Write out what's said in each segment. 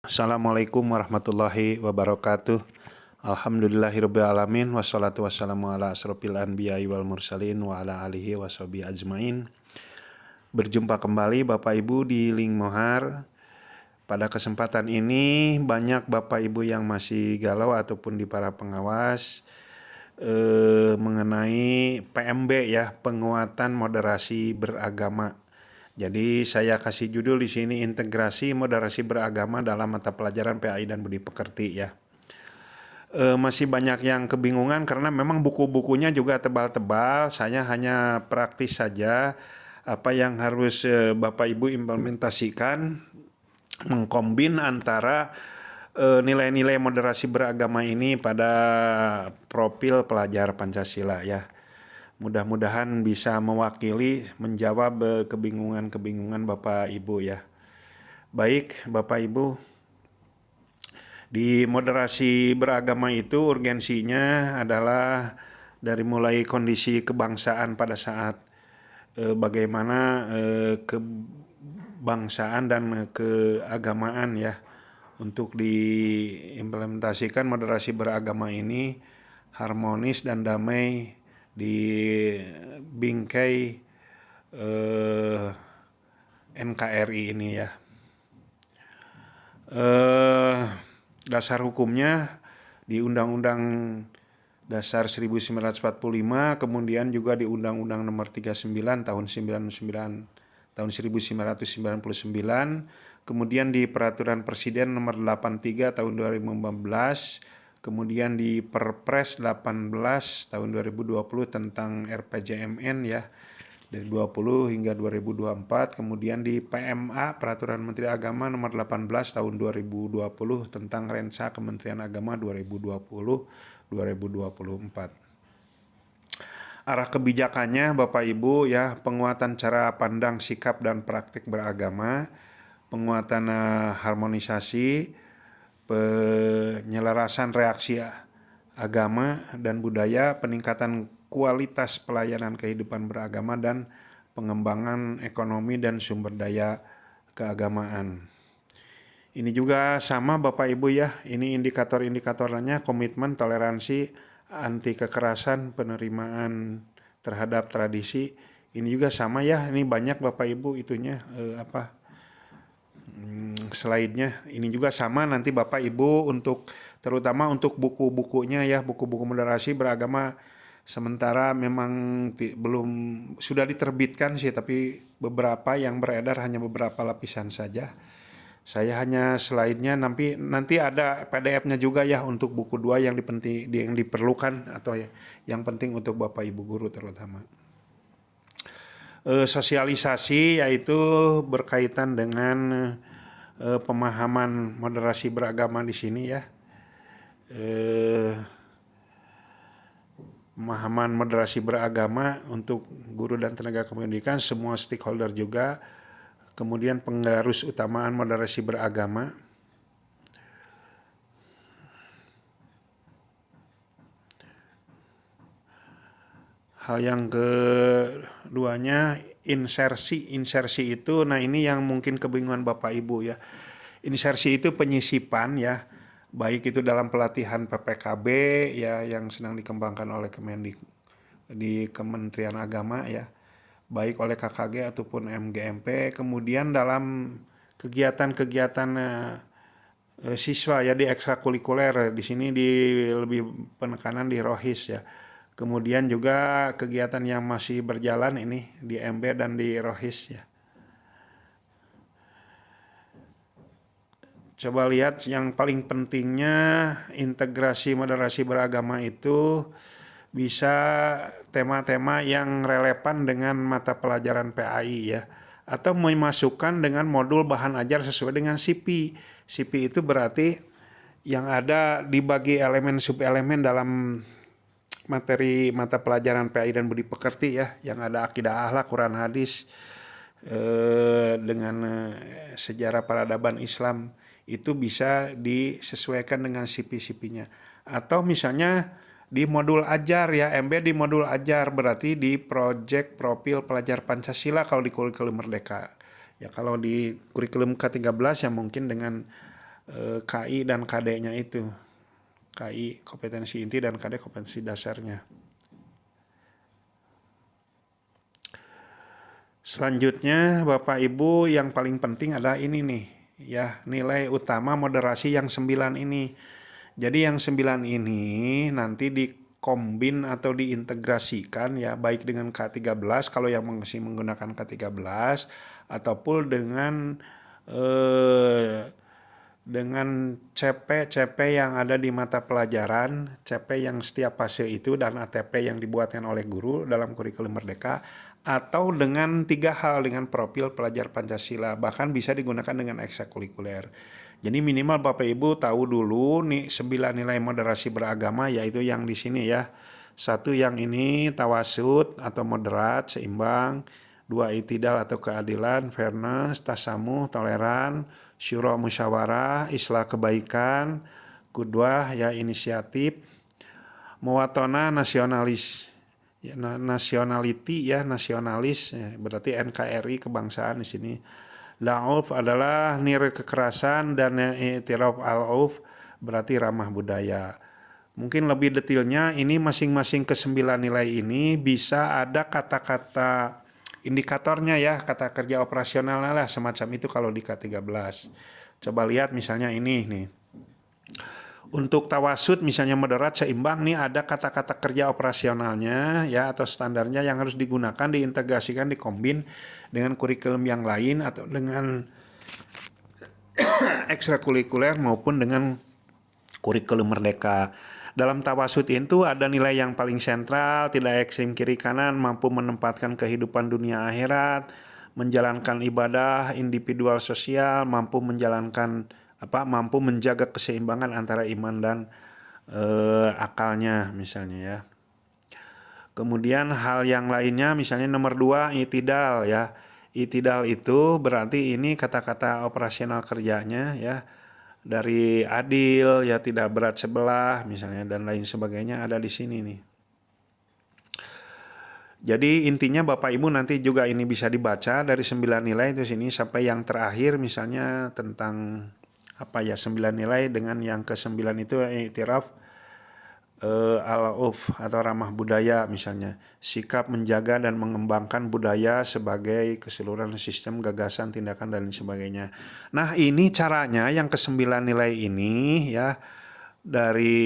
Assalamualaikum warahmatullahi wabarakatuh. Alhamdulillahirabbil alamin wassalatu wassalamu ala asrofil anbiya'i wal mursalin wa ala alihi washabihi ajmain. Berjumpa kembali Bapak Ibu di Link Mohar. Pada kesempatan ini banyak Bapak Ibu yang masih galau ataupun di para pengawas mengenai PMB ya, penguatan moderasi beragama. Jadi saya kasih judul di sini integrasi moderasi beragama dalam mata pelajaran PAI dan Budi Pekerti ya. Masih banyak yang kebingungan karena memang buku-bukunya juga tebal-tebal. Saya hanya praktis saja apa yang harus Bapak Ibu implementasikan, mengkombin antara nilai-nilai moderasi beragama ini pada profil pelajar Pancasila ya. Mudah-mudahan bisa mewakili, menjawab kebingungan-kebingungan Bapak Ibu ya. Baik Bapak Ibu, di moderasi beragama itu urgensinya adalah dari mulai kondisi kebangsaan pada saat bagaimana kebangsaan dan keagamaan ya. Untuk diimplementasikan moderasi beragama ini harmonis dan damai di bingkai NKRI ini ya. Dasar hukumnya di Undang-Undang Dasar 1945, kemudian juga di Undang-Undang Nomor 39 tahun 1999, kemudian di Peraturan Presiden Nomor 83 tahun 2015, kemudian di Perpres 18 tahun 2020 tentang RPJMN ya, dari 20 hingga 2024, kemudian di PMA Peraturan Menteri Agama Nomor 18 tahun 2020 tentang Rensa Kementerian Agama 2020-2024. Arah kebijakannya Bapak Ibu ya, penguatan cara pandang, sikap dan praktik beragama, penguatan harmonisasi, penyelarasan reaksi agama dan budaya, peningkatan kualitas pelayanan kehidupan beragama, dan pengembangan ekonomi dan sumber daya keagamaan. Ini juga sama Bapak Ibu ya, ini indikator-indikatornya: komitmen, toleransi, anti kekerasan, penerimaan terhadap tradisi. Ini juga sama ya, ini banyak Bapak Ibu itunya slide-nya. Ini juga sama nanti Bapak Ibu untuk terutama untuk buku-bukunya ya, buku-buku moderasi beragama sementara memang belum sudah diterbitkan sih, tapi beberapa yang beredar hanya beberapa lapisan saja. Saya hanya slide-nya, nanti ada PDF-nya juga ya untuk buku 2 yang diperlukan atau yang penting untuk Bapak Ibu guru terutama. Sosialisasi yaitu berkaitan dengan pemahaman moderasi beragama di sini ya. Pemahaman moderasi beragama untuk guru dan tenaga kependidikan, semua stakeholder juga. Kemudian penggarus utamaan moderasi beragama. Hal yang keduanya insersi itu, nah ini yang mungkin kebingungan Bapak Ibu ya. Insersi itu penyisipan ya, baik itu dalam pelatihan PPKB ya yang sedang dikembangkan oleh Kemendik di Kementerian Agama ya, baik oleh KKG ataupun MGMP, kemudian dalam kegiatan-kegiatan siswa ya di ekstrakurikuler, di sini lebih penekanan di Rohis ya. Kemudian juga kegiatan yang masih berjalan ini di MB dan di Rohis ya. Coba lihat yang paling pentingnya, integrasi moderasi beragama itu bisa tema-tema yang relevan dengan mata pelajaran PAI ya, atau memasukkan dengan modul bahan ajar sesuai dengan CP. CP itu berarti yang ada dibagi elemen sub-elemen dalam materi mata pelajaran PAI dan Budi Pekerti ya, yang ada akidah, akhlak, Quran, hadis dengan sejarah peradaban Islam, itu bisa disesuaikan dengan CP-CP-nya. Atau misalnya di modul ajar ya, MB di modul ajar berarti di project profil pelajar Pancasila kalau di kurikulum Merdeka. Ya kalau di kurikulum K13 ya mungkin dengan KI dan KD-nya itu. KI kompetensi inti dan KD kompetensi dasarnya. Selanjutnya Bapak Ibu yang paling penting adalah ini nih ya, nilai utama moderasi yang 9 ini. Jadi yang 9 ini nanti dikombin atau diintegrasikan ya, baik dengan K13 kalau yang masih menggunakan K13 ataupun dengan CP yang ada di mata pelajaran, CP yang setiap fase itu dan ATP yang dibuatkan oleh guru dalam kurikulum Merdeka, atau dengan 3 hal dengan profil pelajar Pancasila, bahkan bisa digunakan dengan ekstrakurikuler. Jadi minimal Bapak Ibu tahu dulu nih 9 nilai moderasi beragama, yaitu yang di sini ya. Satu yang ini tawasud atau moderat, seimbang. 2 itidal atau keadilan, fairness, tasamuh, toleran, syura musyawarah, islah kebaikan. Kedua ya inisiatif, muwatona nasionalis, ya, nationality ya, nasionalis ya, berarti NKRI kebangsaan di sini. La'uf adalah nilai kekerasan dan i'tiraf al-auf berarti ramah budaya. Mungkin lebih detailnya ini masing-masing ke-9 nilai ini bisa ada kata-kata indikatornya ya, kata kerja operasionalnya lah semacam itu kalau di K13. Coba lihat misalnya ini nih. Untuk tawasud misalnya moderat seimbang nih ada kata-kata kerja operasionalnya ya atau standarnya yang harus digunakan, diintegrasikan, dikombin dengan kurikulum yang lain atau dengan ekstrakurikuler maupun dengan kurikulum Merdeka. Dalam tawasud itu ada nilai yang paling sentral, tidak ekstrim kiri kanan, mampu menempatkan kehidupan dunia akhirat, menjalankan ibadah individual sosial, mampu menjaga keseimbangan antara iman dan akalnya misalnya ya. Kemudian hal yang lainnya misalnya nomor 2 itidal ya. Itidal itu berarti ini kata-kata operasional kerjanya ya. Dari adil ya, tidak berat sebelah misalnya dan lain sebagainya ada di sini nih. Jadi intinya Bapak Ibu nanti juga ini bisa dibaca dari 9 nilai itu sini sampai yang terakhir misalnya tentang 9 nilai dengan yang ke-9 itu i'tiraf al-auf atau ramah budaya misalnya, sikap menjaga dan mengembangkan budaya sebagai keseluruhan sistem gagasan, tindakan dan sebagainya. Nah, ini caranya yang ke-9 nilai ini ya, dari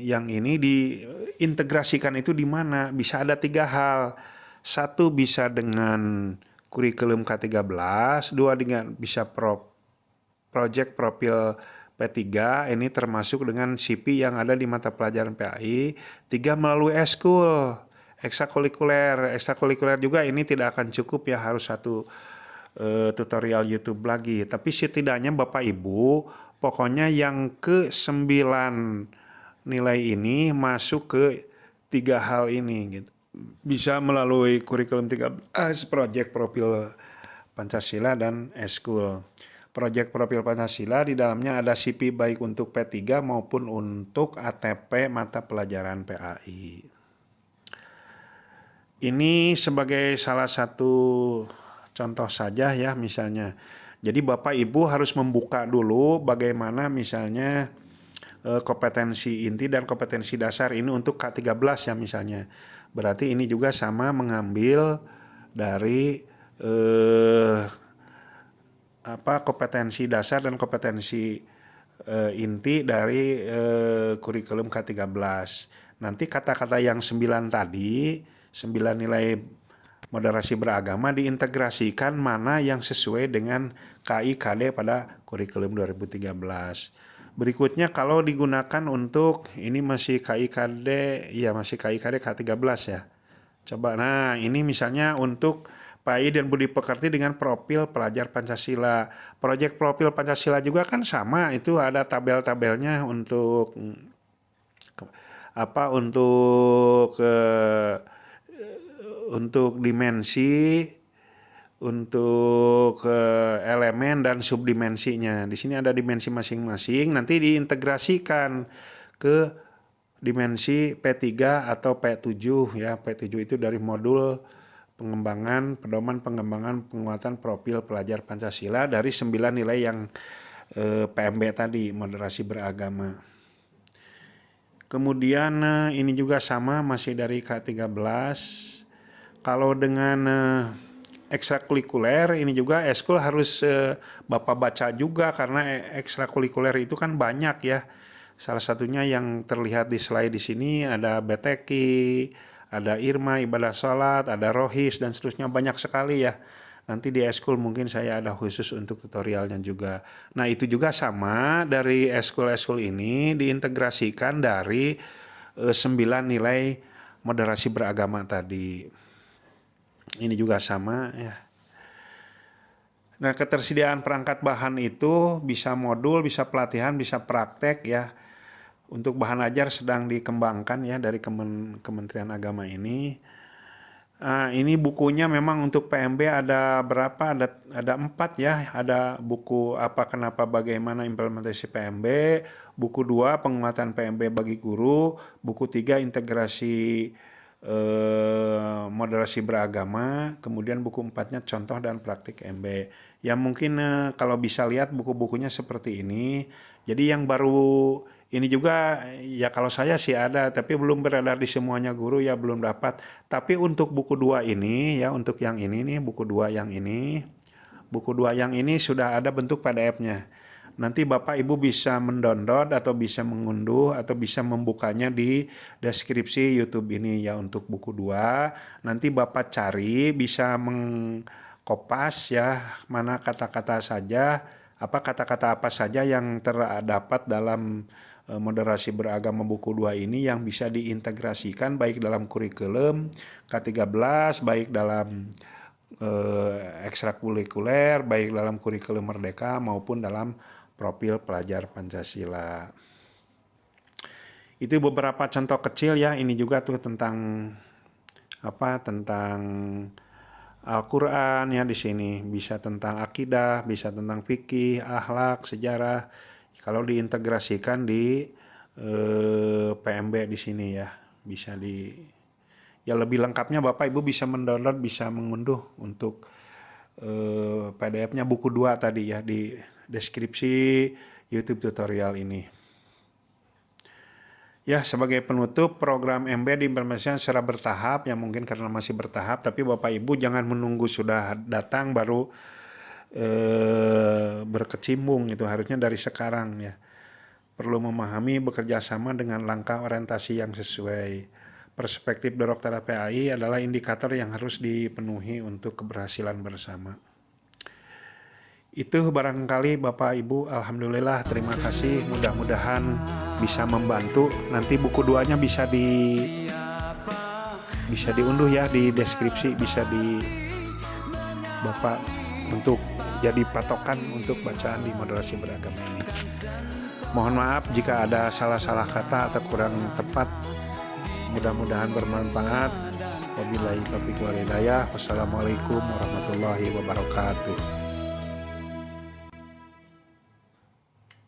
yang ini diintegrasikan itu di mana? Bisa ada 3 hal. Satu bisa dengan kurikulum K13, 2 dengan bisa project profil P3, ini termasuk dengan CP yang ada di mata pelajaran PAI. 3 melalui eskul, ekstrakurikuler. Ekstrakurikuler juga ini tidak akan cukup ya, harus satu tutorial YouTube lagi. Tapi setidaknya Bapak Ibu, pokoknya yang ke-9 nilai ini masuk ke 3 hal ini gitu. Bisa melalui kurikulum 13, project profil Pancasila dan eskul. Proyek profil Pancasila di dalamnya ada CP baik untuk P3 maupun untuk ATP mata pelajaran PAI. Ini sebagai salah satu contoh saja ya misalnya. Jadi Bapak Ibu harus membuka dulu bagaimana misalnya kompetensi inti dan kompetensi dasar ini untuk K13 ya misalnya. Berarti ini juga sama mengambil dari kompetensi dasar dan kompetensi inti dari kurikulum K13. Nanti kata-kata yang 9 tadi, 9 nilai moderasi beragama diintegrasikan mana yang sesuai dengan KI-KD pada kurikulum 2013. Berikutnya kalau digunakan untuk ini masih KI-KD, ya masih KI-KD K13 ya. Coba, nah ini misalnya untuk PAI dan Budi Pekerti dengan profil pelajar Pancasila. Proyek profil Pancasila juga kan sama, itu ada tabel-tabelnya untuk untuk dimensi, untuk elemen dan subdimensinya. Di sini ada dimensi masing-masing, nanti diintegrasikan ke dimensi P3 atau P7 ya. P7 itu dari modul pedoman pengembangan penguatan profil pelajar Pancasila dari 9 nilai yang PMB tadi, moderasi beragama. Kemudian ini juga sama, masih dari K13. Kalau dengan ekstrakurikuler ini juga eskul harus Bapak baca juga, karena ekstrakurikuler itu kan banyak ya. Salah satunya yang terlihat di slide di sini ada BTQ, ada Irma, ibadah sholat, ada Rohis, dan seterusnya, banyak sekali ya. Nanti di eskul mungkin saya ada khusus untuk tutorialnya juga. Nah itu juga sama, dari eskul-eskul ini diintegrasikan dari 9 nilai moderasi beragama tadi. Ini juga sama ya. Nah ketersediaan perangkat bahan itu bisa modul, bisa pelatihan, bisa praktek ya. Untuk bahan ajar sedang dikembangkan ya dari Kementerian Agama ini. Ini bukunya memang untuk PMB ada berapa? Ada 4 ya. Ada buku apa, kenapa, bagaimana implementasi PMB, buku 2 penguatan PMB bagi guru, buku 3 integrasi moderasi beragama, kemudian buku 4-nya contoh dan praktik MB. Ya mungkin kalau bisa lihat buku-bukunya seperti ini. Jadi yang baru ini juga ya, kalau saya sih ada, tapi belum beredar di semuanya guru ya, belum dapat. Tapi untuk buku 2 ini ya, untuk yang ini nih, buku 2 yang ini. Buku 2 yang ini sudah ada bentuk PDF-nya. Nanti Bapak Ibu bisa mendownload atau bisa mengunduh atau bisa membukanya di deskripsi YouTube ini ya, untuk buku 2. Nanti Bapak cari, bisa mengkopas ya, mana kata-kata saja, kata-kata apa saja yang terdapat dalam moderasi beragama buku 2 ini yang bisa diintegrasikan baik dalam kurikulum K13, baik dalam ekstrakurikuler, baik dalam kurikulum Merdeka maupun dalam profil pelajar Pancasila. Itu beberapa contoh kecil ya. Ini juga tuh tentang tentang Al-Qur'an ya, di sini bisa tentang akidah, bisa tentang fikih, akhlak, sejarah. Kalau diintegrasikan di PMB di sini ya, bisa ya lebih lengkapnya Bapak Ibu bisa mendownload, bisa mengunduh untuk PDF-nya buku 2 tadi ya, di deskripsi YouTube tutorial ini. Ya, sebagai penutup, program MB diimplementasikan secara bertahap, ya mungkin karena masih bertahap, tapi Bapak Ibu jangan menunggu sudah datang baru berkecimpung, itu harusnya dari sekarang ya. Perlu memahami bekerja sama dengan langkah orientasi yang sesuai. Perspektif Direktorat PAI adalah indikator yang harus dipenuhi untuk keberhasilan bersama. Itu barangkali Bapak Ibu, alhamdulillah, terima kasih, mudah-mudahan bisa membantu. Nanti buku 2-nya bisa diunduh ya di deskripsi, bisa di Bapak untuk jadi patokan untuk bacaan di moderasi beragama ini. Mohon maaf jika ada salah-salah kata atau kurang tepat. Mudah-mudahan bermanfaat. Wabillahi taufiq wal hidayah. Wassalamualaikum warahmatullahi wabarakatuh.